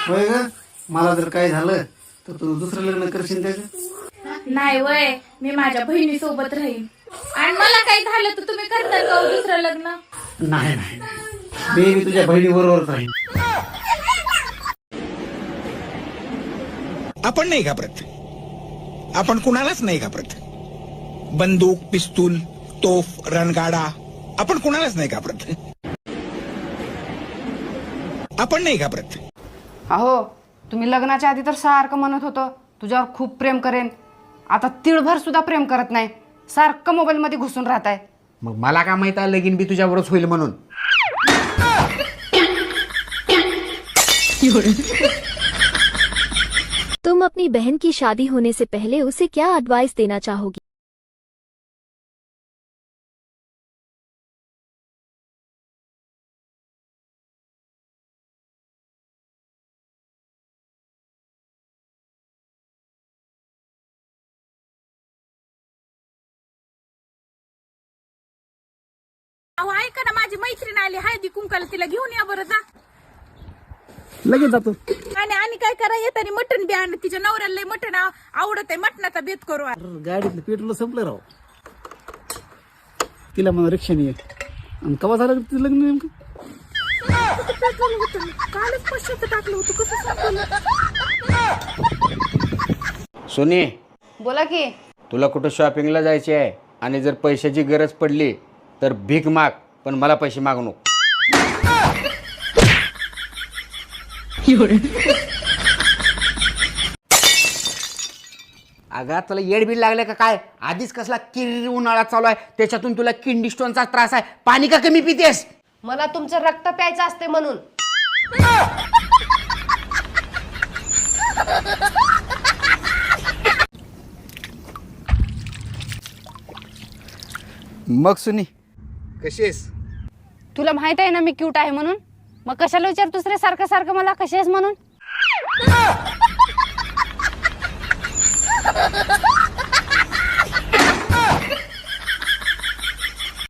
होय ग, मला जर काय झालं तर तू दुसरं लग्न करशील त्याचं? नाही वय, मी माझ्या बहिणी सोबत राहीन. आणि मला काही झालं तर तुम्ही करता का हो दुसरं लग्न? नाही नाही, मी तुझ्या बहिणी बरोबरच राहीन. आपण नाही घाबरत, आपण कुणालाच नाही घाबरत. बंदूक, पिस्तूल, तोफ, रणगाडा, आपण कुणालाच नाही घाबरत. आपण नाही घाबरत. अहो, तुम्ही लग्नाच्या आधी तर सारखं म्हणत होतं तुझ्यावर खूप प्रेम करेन. आता तिळभर सुद्धा प्रेम करत नाही, सारखं मोबाईलमध्ये घुसून राहताय. मग मला काय माहित आहे लगीन बी तुझ्यावरच होईल म्हणून. तुम अपनी बहन की शादी होने से पहले उसे क्या एडवाइस देना चाहोगी? अहो ऐका ना, माझी मैत्रीण आली हळदी कुंकाला, तिला घेऊन या बरं जा. लगेच जातो. आणि काय करा, येताना मटण बी आण, तिच्या नवऱ्याला लय मटण आवडत आहे, मटणाचा बेत करू. गाडीतलं पेट्रोल संपलं राव. तिला मला रिक्षाने ये. आणि कवा झालं तिचं लग्न नेमकं? कालच पश्चात टाकलं होतं, कसं सांगू? सोनी, बोला की. तुला कुठं शॉपिंगला जायचे आहे आणि जर पैशाची गरज पडली तर भीक माग, पण मला पैसे मागू नको. अगं तुला येडबीड लागले का काय? आधीच कसला किरी उन्हाळा चालू आहे, त्याच्यातून तुला किडनी स्टोनचा त्रास आहे. पाणी का कमी पितेस? मला तुमचं रक्त प्यायचं असते म्हणून. मग सुनी कशी आहेस? तुला माहित आहे ना मी क्यूट आहे म्हणून, मग कशाला विचार दुसरे सारखं सारखं मला कशी आहेस म्हणून.